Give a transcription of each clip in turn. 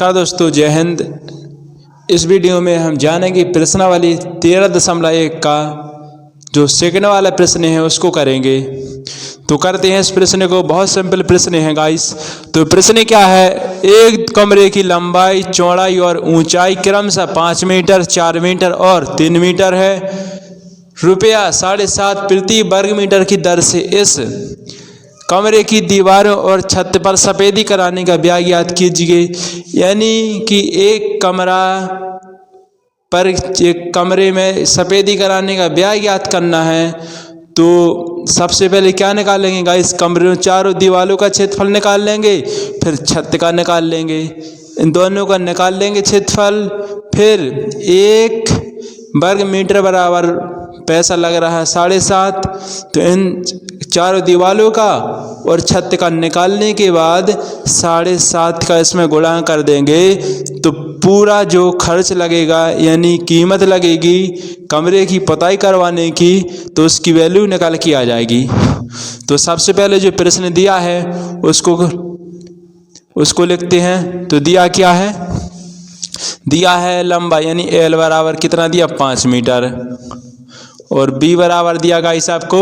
नमस्कार दोस्तों, जय हिंद। इस वीडियो में हम जानेंगे प्रश्नावली 13.1 का जो सेकंड वाला प्रश्न है उसको करेंगे। तो करते हैं इस प्रश्न को। बहुत सिंपल प्रश्न है गाइस। तो प्रश्न क्या है, एक कमरे की लंबाई, चौड़ाई और ऊंचाई क्रमशः 5 मीटर, 4 मीटर और 3 मीटर है। रुपया 7.5 प्रति वर्ग मीटर की दर से इस कमरे की दीवारों और छत पर सफेदी कराने का ब्याज ज्ञात कीजिए। यानी कि एक कमरे में सफेदी कराने का ब्याज ज्ञात करना है। तो सबसे पहले क्या निकालेंगे गाइस, कमरे चारों दीवारों का क्षेत्रफल निकाल लेंगे, फिर छत का निकाल लेंगे, इन दोनों का निकाल लेंगे क्षेत्रफल। फिर एक वर्ग मीटर बराबर पैसा लग रहा है 7.5। तो इन चारों दीवारों का और छत का निकालने के बाद 7.5 का इसमें गुणा कर देंगे तो पूरा जो खर्च लगेगा यानी कीमत लगेगी कमरे की पुताई करवाने की, तो उसकी वैल्यू निकाल के आ जाएगी। तो सबसे पहले जो प्रश्न दिया है उसको लिखते हैं। तो दिया क्या है, दिया है लंबाई यानी एल बराबर कितना दिया 5 मीटर, और बी बराबर दिया गाइस आपको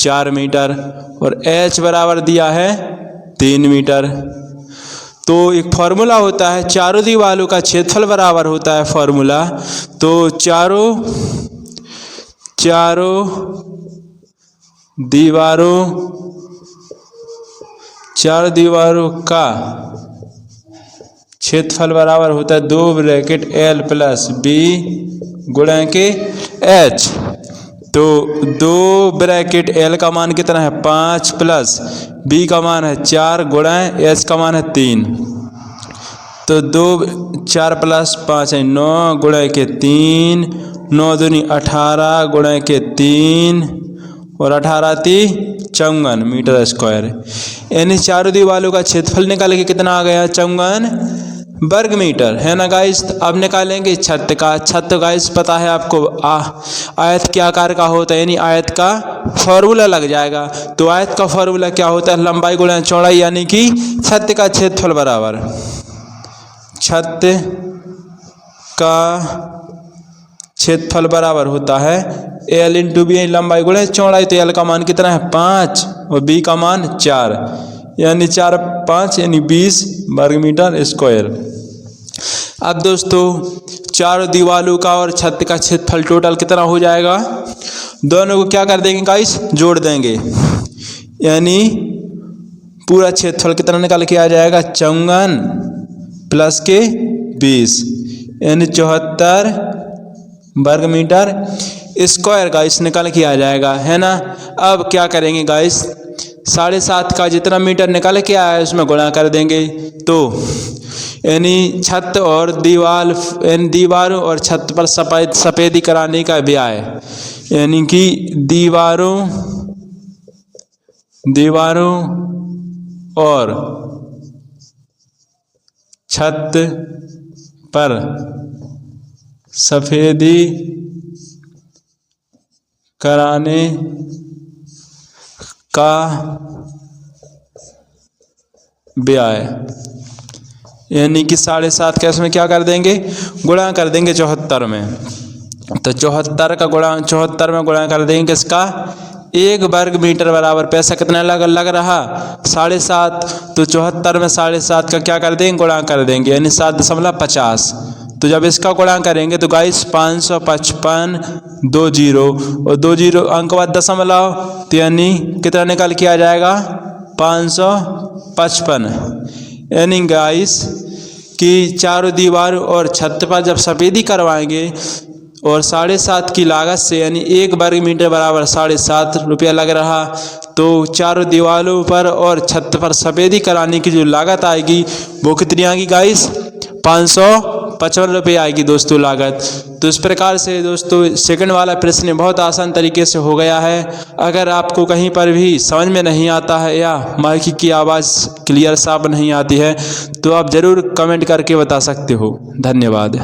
4 मीटर, और एच बराबर दिया है 3 मीटर। तो एक फार्मूला होता है, चारों दीवारों का क्षेत्रफल बराबर होता है फार्मूला। तो चारों दीवारों का क्षेत्रफल बराबर होता है 2 ब्रैकेट एल प्लस बी गुणा के एच। तो 2 ब्रैकेट एल का मान कितना है 5 प्लस बी का मान है 4 गुणा एच का मान है 3। तो 2 4 प्लस 5 है 9 गुणा के 3, 9 दूनी 18 गुणा के 3 और 18 × 54 मीटर स्क्वायर। यानी चारों दीवारों का क्षेत्रफल निकाल के कितना आ गया 54 वर्ग मीटर, है ना गाइस। अब निकालेंगे छत का। छत गाइस पता है आपको आयत के आकार का होता है, यानी आयत का फॉर्मूला लग जाएगा। तो आयत का फॉर्मूला क्या होता है, लंबाई गुणा चौड़ाई, यानी कि छत का क्षेत्रफल बराबर छत का क्षेत्रफल बराबर होता है एल इंटू बी, लंबाई गुणा चौड़ाई। तो एल का मान कितना है 5 और बी का मान 4, यानी 4 5 यानी 20 वर्ग मीटर स्क्वायर। अब दोस्तों चारों दीवारों का और छत का क्षेत्रफल टोटल कितना हो जाएगा, दोनों को क्या कर देंगे गाइस, जोड़ देंगे। यानी पूरा क्षेत्रफल कितना निकल के आ जाएगा 54 प्लस के 20 यानी 74 वर्ग मीटर स्क्वायर गाइस निकल के आ जाएगा, है ना। अब क्या करेंगे गाइस, 7.5 का जितना मीटर निकल के आया है उसमें गुणा कर देंगे। तो यानी छत और दीवारों और छत पर सफेदी कराने का ब्याज, यानी कि दीवारों और छत पर सफेदी कराने का ब्याज, यानी कि 7.5 का इसमें क्या कर देंगे, गुणा कर देंगे 74 में। तो 74 में गुणा कर देंगे किसका, 1 वर्ग मीटर बराबर पैसा कितना लग रहा 7.5। तो 74 में 7.5 का क्या कर देंगे, गुणा कर देंगे, यानी 7.50। तो जब इसका गुणा करेंगे तो गाइस 555 2 0 और 2 0 अंक बाद दशमलव, तो यानी कितना निकल के आ जाएगा 555। यानी गाइस कि चारों दीवारों और छत पर जब सफेदी करवाएंगे और 7.5 की लागत से, यानी 1 वर्ग मीटर बराबर 7.5 रुपया लग रहा, तो चारों दीवारों पर और छत पर सफेदी कराने की जो लागत आएगी वो कितनी आएगी गाइस 555 रुपये आएगी दोस्तों लागत। तो इस प्रकार से दोस्तों सेकंड वाला प्रश्न बहुत आसान तरीके से हो गया है। अगर आपको कहीं पर भी समझ में नहीं आता है या माइक की आवाज़ क्लियर साफ नहीं आती है तो आप ज़रूर कमेंट करके बता सकते हो। धन्यवाद।